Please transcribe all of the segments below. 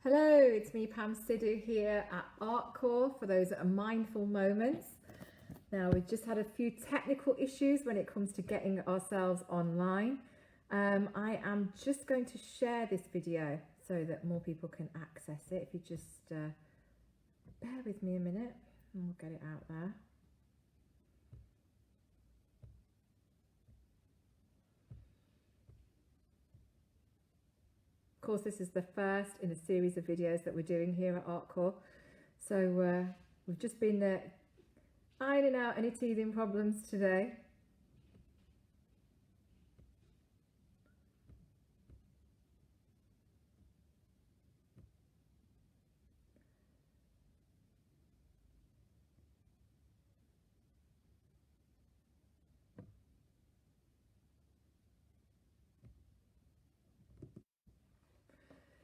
Hello, it's me Pam Sidhu here at ArtCore for those mindful moments. Now we've just had a few technical issues when it comes to getting ourselves online. I am just going to share this video so that more people can access it. If you just bear with me a minute and we'll get it out there. Of course, this is the first in a series of videos that we're doing here at ArtCore. So we've just been ironing out any teething problems today.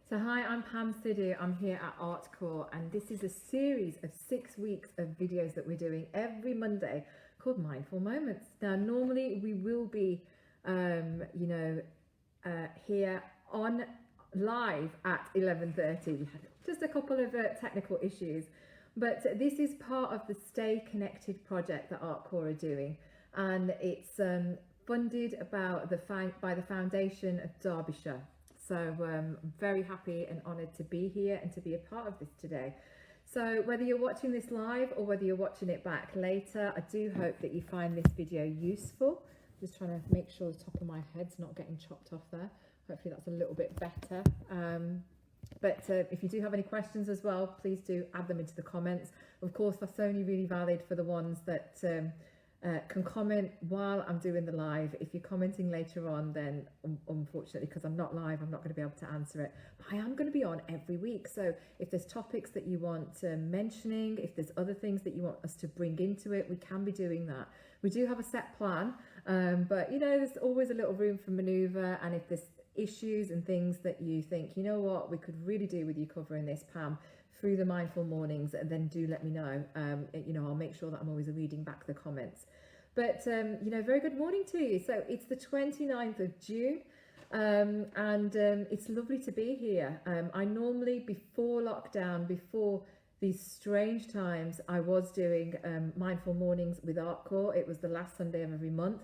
So hi, I'm Pam Sidhu. I'm here at ArtCore, and this is a series of 6 weeks of videos that we're doing every Monday called Mindful Moments. Now, normally we will be, here on live at 11:30. We had just a couple of technical issues, but this is part of the Stay Connected project that ArtCore are doing, and it's funded by the Foundation of Derbyshire. So I'm very happy and honoured to be here and to be a part of this today. So whether you're watching this live or whether you're watching it back later, I do hope that you find this video useful. Just trying to make sure the top of my head's not getting chopped off there. Hopefully that's a little bit better. But if you do have any questions as well, please do add them into the comments. Of course, that's only really valid for the ones that can comment while I'm doing the live. If you're commenting later on, then unfortunately, because I'm not live, I'm not going to be able to answer it. But I am going to be on every week. So if there's topics that you want mentioning, if there's other things that you want us to bring into it, we can be doing that. We do have a set plan, but there's always a little room for maneuver. And if there's issues and things that you think, you know what, we could really do with you covering this, Pam, through the mindful mornings, then do let me know. I'll make sure that I'm always reading back the comments. But very good morning to you. So it's the 29th of June, and it's lovely to be here. I normally, before lockdown, before these strange times, I was doing mindful mornings with ArtCore. It was the last Sunday of every month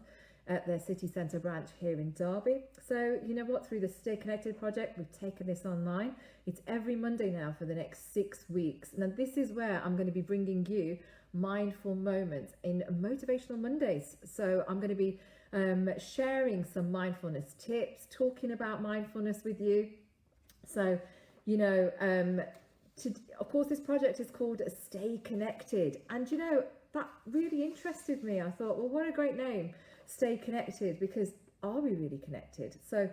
at their city centre branch here in Derby. So you know what, through the Stay Connected project, we've taken this online. It's every Monday now for the next 6 weeks. Now this is where I'm going to be bringing you mindful moments in Motivational Mondays. So I'm going to be sharing some mindfulness tips, talking about mindfulness with you. So of course this project is called Stay Connected, and that really interested me. I thought, well, what a great name, Stay Connected, because are we really connected? So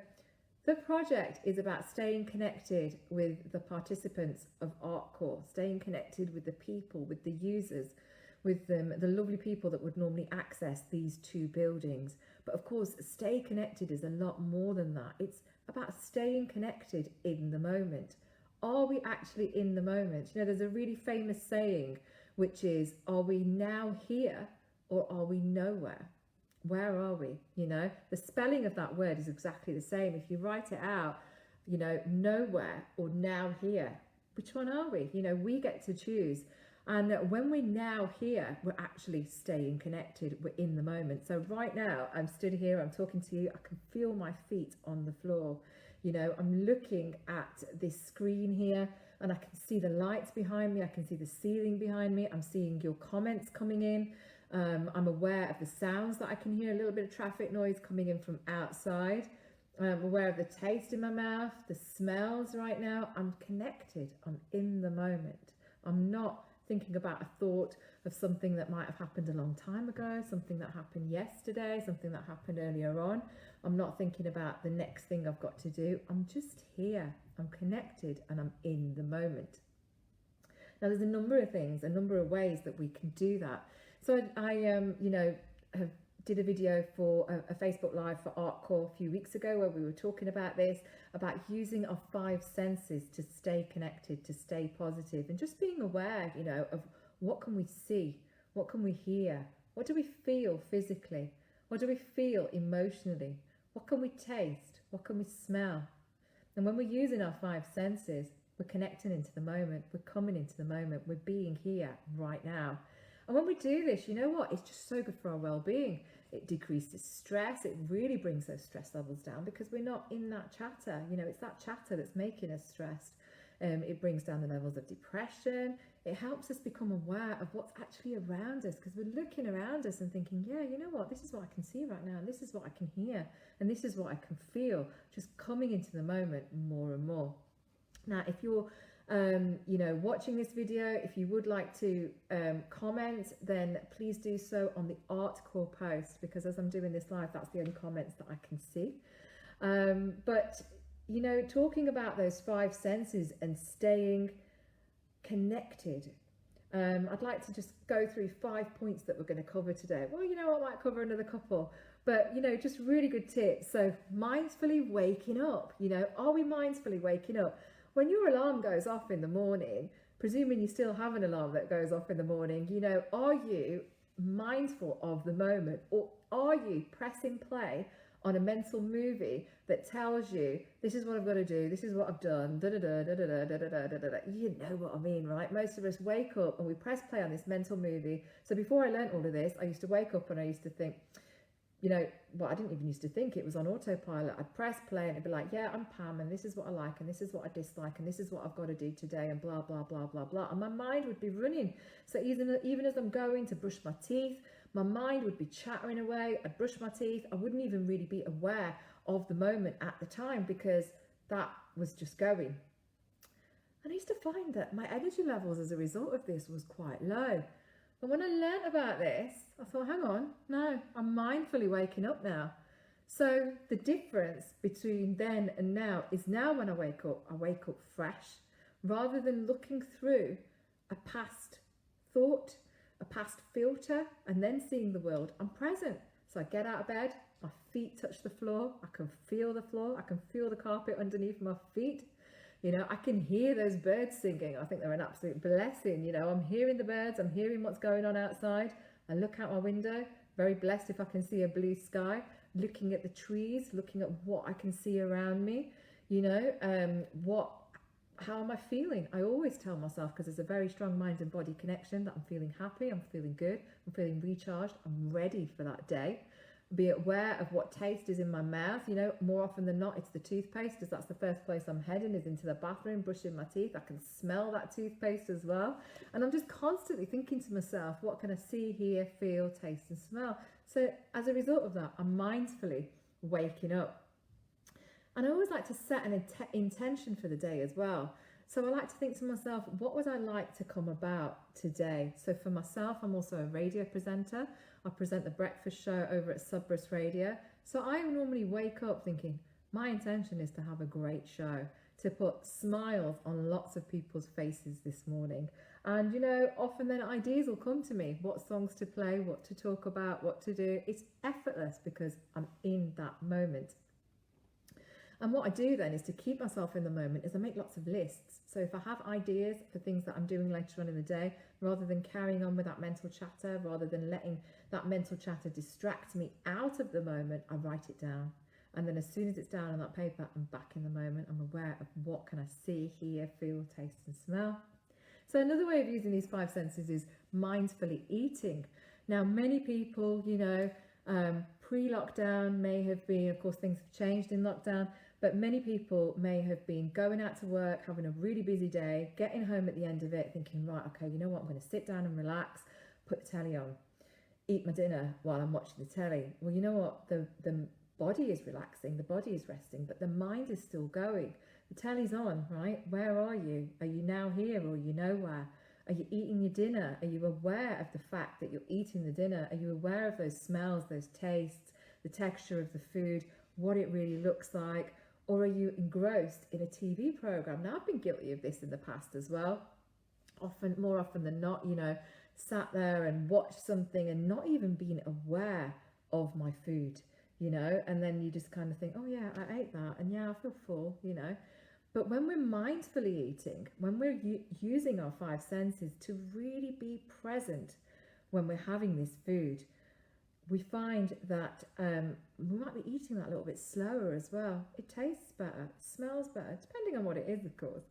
the project is about staying connected with the participants of ArtCore, staying connected with the people, with the users, with the lovely people that would normally access these two buildings. But of course, stay connected is a lot more than that. It's about staying connected in the moment. Are we actually in the moment? There's a really famous saying, which is, are we now here or are we nowhere? Where are we? The spelling of that word is exactly the same. If you write it out, nowhere or now here, which one are we? We get to choose. And when we're now here, we're actually staying connected. We're in the moment. So right now, I'm stood here, I'm talking to you. I can feel my feet on the floor. I'm looking at this screen here and I can see the lights behind me. I can see the ceiling behind me. I'm seeing your comments coming in. I'm aware of the sounds that I can hear, a little bit of traffic noise coming in from outside. I'm aware of the taste in my mouth, the smells right now. I'm connected. I'm in the moment. I'm not thinking about a thought of something that might have happened a long time ago, something that happened yesterday, something that happened earlier on. I'm not thinking about the next thing I've got to do. I'm just here. I'm connected and I'm in the moment. Now, there's a number of things, a number of ways that we can do that. So I did a video for a Facebook Live for ArtCore a few weeks ago where we were talking about this, about using our 5 senses to stay connected, to stay positive, and just being aware, of what can we see, what can we hear, what do we feel physically, what do we feel emotionally, what can we taste, what can we smell. And when we're using our 5 senses, We're connecting into the moment. We're coming into the moment. We're being here right now. And when we do this, you know what? It's just so good for our well-being. It decreases stress. It really brings those stress levels down because we're not in that chatter. You know, it's that chatter that's making us stressed. It brings down the levels of depression. It helps us become aware of what's actually around us, because we're looking around us and thinking, yeah, you know what, this is what I can see right now, and this is what I can hear, and this is what I can feel, just coming into the moment more and more. Now, if you're watching this video, if you would like to comment, then please do so on the article post, because as I'm doing this live, that's the only comments that I can see. But you know, talking about those 5 senses and staying connected, I'd like to just go through 5 points that we're going to cover today. Well, you know, I might cover another couple, but you know, just really good tips. So mindfully waking up, you know, are we mindfully waking up? When your alarm goes off in the morning, presuming you still have an alarm that goes off in the morning, you know, are you mindful of the moment, or are you pressing play on a mental movie that tells you, this is what I've got to do, this is what I've done, da da da da da da da da da da da. You know what I mean, right? Most of us wake up and we press play on this mental movie. So before I learned all of this, I used to wake up and I used to think, you know, well, I didn't even used to think, it was on autopilot. I'd press play and it'd be like, yeah, I'm Pam, and this is what I like, and this is what I dislike, and this is what I've got to do today, and blah, blah, blah, blah, blah. And my mind would be running. So even as I'm going to brush my teeth, my mind would be chattering away. I'd brush my teeth. I wouldn't even really be aware of the moment at the time, because that was just going. And I used to find that my energy levels as a result of this was quite low. But when I learned about this, I thought, hang on, no, I'm mindfully waking up now. So the difference between then and now is, now when I wake up fresh, rather than looking through a past thought, a past filter, and then seeing the world. I'm present. So I get out of bed, my feet touch the floor, I can feel the floor, I can feel the carpet underneath my feet. You know, I can hear those birds singing. I think they're an absolute blessing. You know, I'm hearing the birds, I'm hearing what's going on outside. I look out my window, very blessed if I can see a blue sky, looking at the trees, looking at what I can see around me. You know, how am I feeling? I always tell myself, because there's a very strong mind and body connection, that I'm feeling happy, I'm feeling good, I'm feeling recharged, I'm ready for that day. Be aware of what taste is in my mouth. You know, more often than not, it's the toothpaste, because that's the first place I'm heading, is into the bathroom, brushing my teeth. I can smell that toothpaste as well. And I'm just constantly thinking to myself, what can I see, hear, feel, taste and smell? So as a result of that, I'm mindfully waking up. And I always like to set an intention for the day as well. So I like to think to myself, what would I like to come about today? So for myself, I'm also a radio presenter. I present the breakfast show over at Subrus Radio. So I normally wake up thinking, my intention is to have a great show, to put smiles on lots of people's faces this morning. And, you know, often then ideas will come to me, what songs to play, what to talk about, what to do. It's effortless because I'm in that moment. And what I do then is, to keep myself in the moment, is I make lots of lists. So if I have ideas for things that I'm doing later on in the day, rather than carrying on with that mental chatter, rather than letting that mental chatter distract me out of the moment, I write it down. And then as soon as it's down on that paper, I'm back in the moment. I'm aware of what can I see, hear, feel, taste and smell. So another way of using these 5 senses is mindfully eating. Now, many people, you know, pre-lockdown may have been, of course, things have changed in lockdown, but many people may have been going out to work, having a really busy day, getting home at the end of it, thinking, right, okay, you know what, I'm going to sit down and relax, put the telly on, eat my dinner while I'm watching the telly. Well, you know what, the body is relaxing, the body is resting, but the mind is still going. The telly's on, right? Where are you? Are you now here, or are you nowhere? Are you eating your dinner? Are you aware of the fact that you're eating the dinner? Are you aware of those smells, those tastes, the texture of the food, what it really looks like? Or are you engrossed in a TV program? Now, I've been guilty of this in the past as well. More often than not, you know, sat there and watched something and not even being aware of my food, you know, and then you just kind of think, oh yeah, I ate that, and yeah, I feel full, you know. But when we're mindfully eating, when we're using our 5 senses to really be present when we're having this food, we find that we might be eating that a little bit slower as well. It tastes better, it smells better, depending on what it is, of course.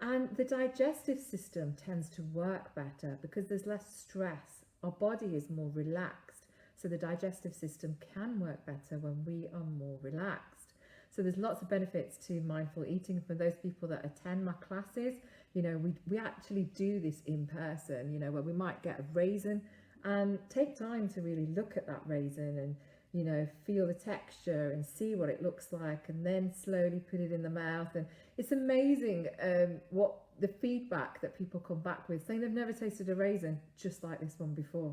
And the digestive system tends to work better because there's less stress. Our body is more relaxed. So the digestive system can work better when we are more relaxed. So there's lots of benefits to mindful eating. For those people that attend my classes, you know, we actually do this in person, you know, where we might get a raisin and take time to really look at that raisin and, you know, feel the texture and see what it looks like, and then slowly put it in the mouth. And it's amazing what the feedback that people come back with, saying they've never tasted a raisin just like this one before.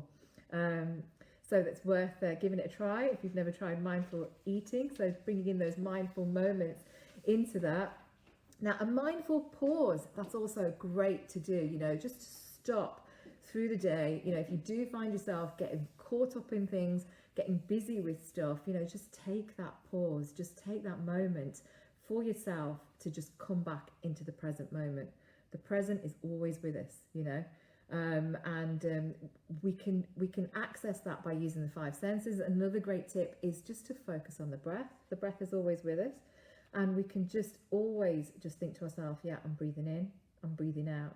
So that's worth giving it a try if you've never tried mindful eating. So bringing in those mindful moments into that. Now, a mindful pause, that's also great to do, you know, just to stop through the day. You know, if you do find yourself getting caught up in things, getting busy with stuff, you know, just take that pause, just take that moment for yourself to just come back into the present moment. The present is always with us, you know. We can access that by using the 5 senses. Another great tip is just to focus on the breath. The breath is always with us, and we can just always just think to ourselves, yeah, I'm breathing in, I'm breathing out,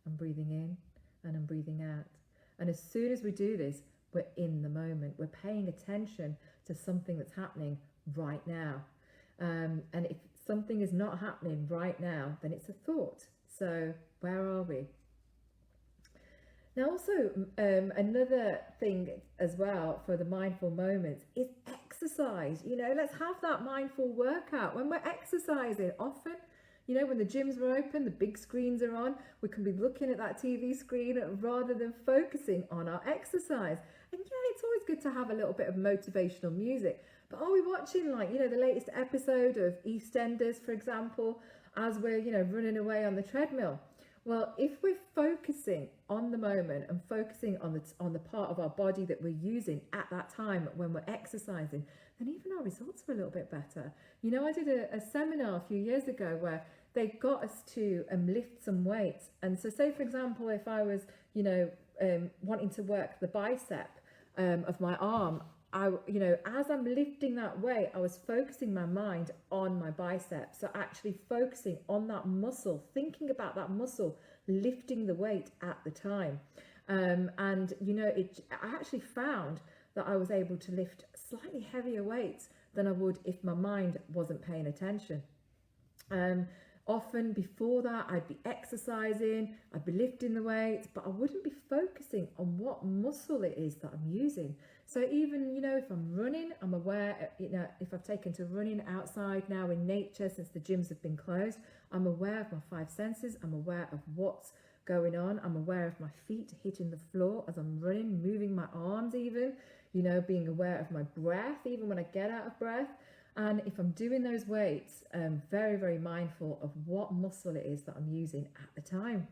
I'm breathing in, and I'm breathing out. And as soon as we do this, we're in the moment. We're paying attention to something that's happening right now. And if something is not happening right now, then it's a thought. So where are we? Now, also, another thing as well for the mindful moments is exercise. You know, let's have that mindful workout. When we're exercising, often, you know, when the gyms are open, the big screens are on, we can be looking at that TV screen rather than focusing on our exercise. And yeah, it's always good to have a little bit of motivational music. But are we watching, like, you know, the latest episode of EastEnders, for example, as we're, you know, running away on the treadmill? Well, if we're focusing on the moment and focusing on the part of our body that we're using at that time when we're exercising, then even our results are a little bit better. You know, I did a seminar a few years ago where they got us to lift some weights. And so say, for example, if I was, you know, wanting to work the bicep of my arm, you know, as I'm lifting that weight, I was focusing my mind on my biceps. So actually focusing on that muscle, thinking about that muscle, lifting the weight at the time. And, you know, I actually found that I was able to lift slightly heavier weights than I would if my mind wasn't paying attention. Often before that, I'd be exercising, I'd be lifting the weights, but I wouldn't be focusing on what muscle it is that I'm using. So even, you know, if I'm running, I'm aware, you know, if I've taken to running outside now in nature since the gyms have been closed, I'm aware of my 5 senses, I'm aware of what's going on, I'm aware of my feet hitting the floor as I'm running, moving my arms even, you know, being aware of my breath, even when I get out of breath. And if I'm doing those weights, I'm very, very mindful of what muscle it is that I'm using at the time.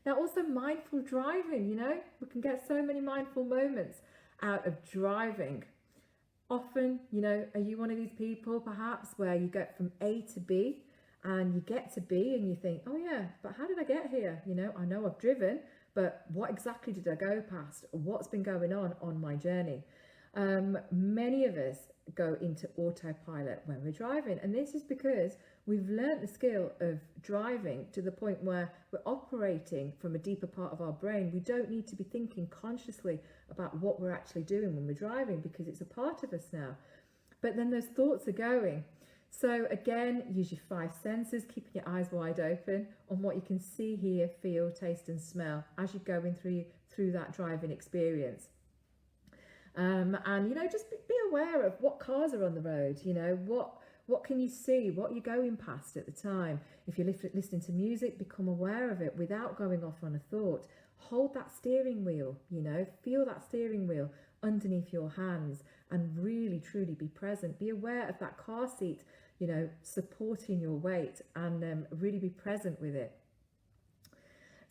Now, also mindful driving, you know, we can get so many mindful moments out of driving. Often, you know, are you one of these people perhaps where you get from A to B and you get to B and you think, oh yeah, but how did I get here? You know I've driven, but what exactly did I go past? What's been going on my journey? Many of us go into autopilot when we're driving, and this is because we've learnt the skill of driving to the point where we're operating from a deeper part of our brain. We don't need to be thinking consciously about what we're actually doing when we're driving because it's a part of us now. But then those thoughts are going. So again, use your 5 senses, keeping your eyes wide open on what you can see, hear, feel, taste and smell as you're going through that driving experience. And, you know, just be aware of what cars are on the road, you know, what can you see, what you're going past at the time. If you're listening to music, become aware of it without going off on a thought. Hold that steering wheel, you know, feel that steering wheel underneath your hands and really, truly be present. Be aware of that car seat, you know, supporting your weight, and really be present with it.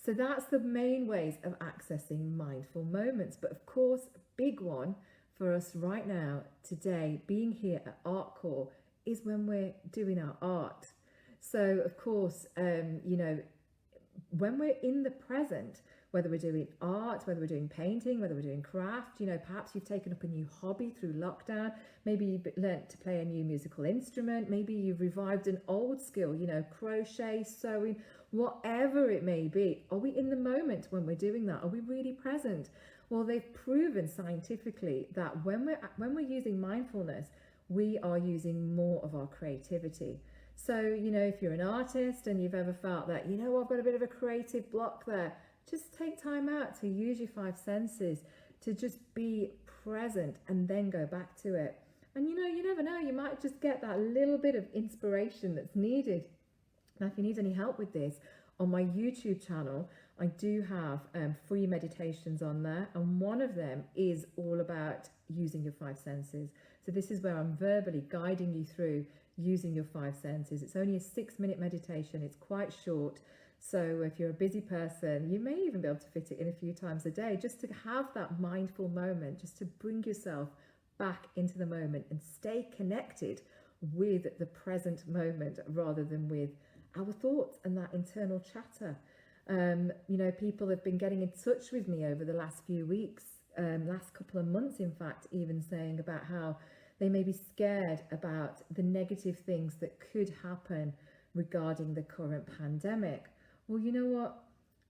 So that's the main ways of accessing mindful moments. But of course, a big one for us right now, today, being here at Art Core, is when we're doing our art. So of course, you know, when we're in the present, whether we're doing art, whether we're doing painting, whether we're doing craft, you know, perhaps you've taken up a new hobby through lockdown, maybe you've learnt to play a new musical instrument, maybe you've revived an old skill, you know, crochet, sewing, whatever it may be. Are we in the moment when we're doing that? Are we really present? Well, they've proven scientifically that when we're using mindfulness, we are using more of our creativity. So, you know, if you're an artist and you've ever felt that, you know, I've got a bit of a creative block there, just take time out to use your five senses, to just be present and then go back to it. And you know, you never know, you might just get that little bit of inspiration that's needed. Now, if you need any help with this, on my YouTube channel, I do have free meditations on there, and one of them is all about using your five senses. So this is where I'm verbally guiding you through using your five senses. It's only a 6-minute meditation. It's quite short. So if you're a busy person, you may even be able to fit it in a few times a day, just to have that mindful moment, just to bring yourself back into the moment and stay connected with the present moment rather than with our thoughts and that internal chatter. You know, people have been getting in touch with me over the last few weeks, last couple of months, in fact, even saying about how they may be scared about the negative things that could happen regarding the current pandemic. Well, you know what?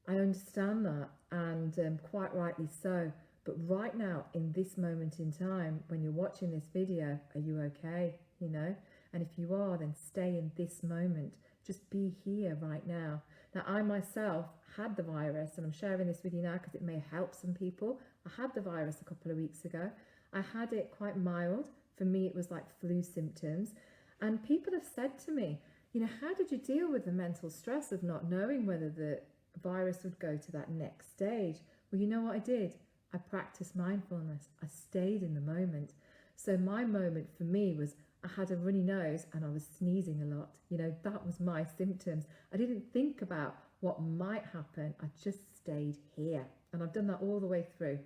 I understand that, and quite rightly so. But right now, in this moment in time, when you're watching this video, are you okay? You know? And if you are, then stay in this moment. Just be here right now. Now, I myself had the virus, and I'm sharing this with you now because it may help some people. I had the virus a couple of weeks ago. I had it quite mild. For me, it was like flu symptoms. And people have said to me, you know, how did you deal with the mental stress of not knowing whether the virus would go to that next stage? Well, you know what I did? I practiced mindfulness. I stayed in the moment. So my moment for me was I had a runny nose and I was sneezing a lot. You know, that was my symptoms. I didn't think about what might happen. I just stayed here. And I've done that all the way through.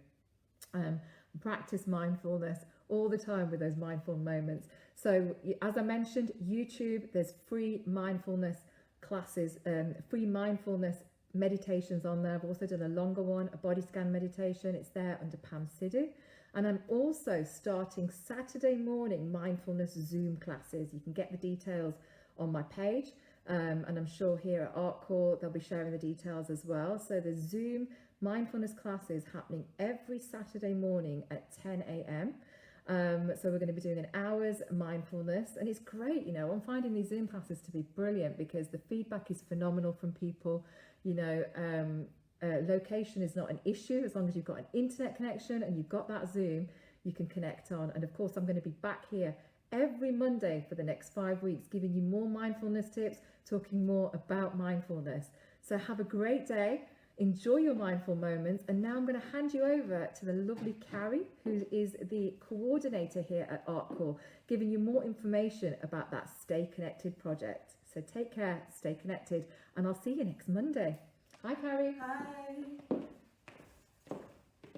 Practice mindfulness all the time with those mindful moments. So as I mentioned, YouTube, there's free mindfulness classes, free mindfulness meditations on there. I've also done a longer one, a body scan meditation. It's there under Pam Sidhu. And I'm also starting Saturday morning mindfulness Zoom classes. You can get the details on my page. And I'm sure here at Art Core, they'll be sharing the details as well. So the Zoom mindfulness classes happening every Saturday morning at 10 a.m. So we're going to be doing an hour's mindfulness, and it's great. You know, I'm finding these Zoom classes to be brilliant because the feedback is phenomenal from people. You know, location is not an issue as long as you've got an internet connection and you've got that Zoom, you can connect on. And of course, I'm going to be back here every Monday for the next 5 weeks, giving you more mindfulness tips, talking more about mindfulness. So have a great day. Enjoy your mindful moments. And now I'm going to hand you over to the lovely Carrie, who is the coordinator here at ArtCore, giving you more information about that Stay Connected project. So take care, stay connected, and I'll see you next Monday. Hi, Carrie. Hi.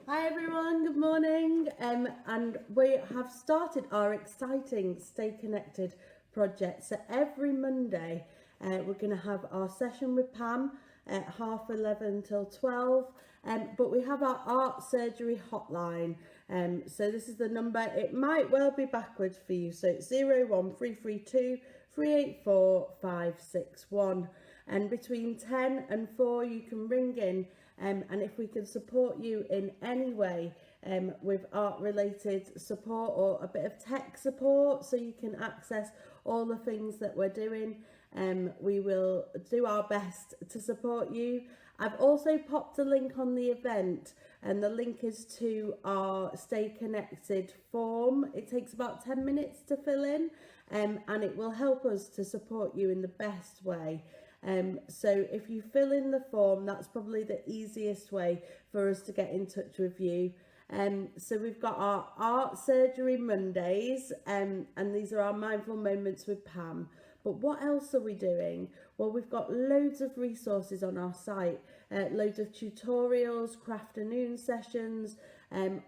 Hi everyone, good morning. And we have started our exciting Stay Connected project. So every Monday we're going to have our session with Pam at 11:30 till 12, but we have our art surgery hotline. So this is the number. It might well be backwards for you, so it's 01332 384 561, and between 10 and 4 you can ring in, and if we can support you in any way with art related support or a bit of tech support so you can access all the things that we're doing, we will do our best to support you. I've also popped a link on the event, and the link is to our Stay Connected form. It takes about 10 minutes to fill in, and it will help us to support you in the best way. So if you fill in the form, that's probably the easiest way for us to get in touch with you. So we've got our art surgery Mondays, and these are our mindful moments with Pam. But what else are we doing? Well, we've got loads of resources on our site, loads of tutorials, crafternoon sessions,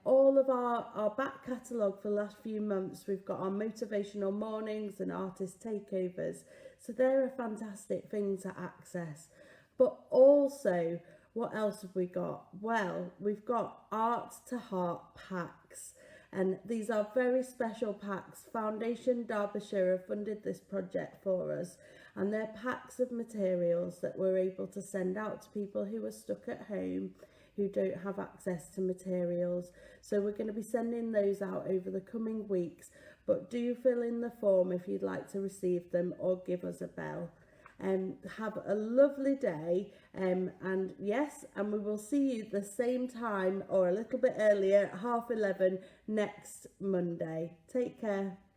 all of our back catalogue for the last few months. We've got our motivational mornings and artist takeovers. So they're a fantastic thing to access. But also, what else have we got? Well, we've got Art to Heart packs. And these are very special packs. Foundation Derbyshire have funded this project for us, and they're packs of materials that we're able to send out to people who are stuck at home, who don't have access to materials. So we're going to be sending those out over the coming weeks, but do fill in the form if you'd like to receive them, or give us a bell. Have a lovely day, and we will see you the same time or a little bit earlier at 11:30 next Monday. Take care.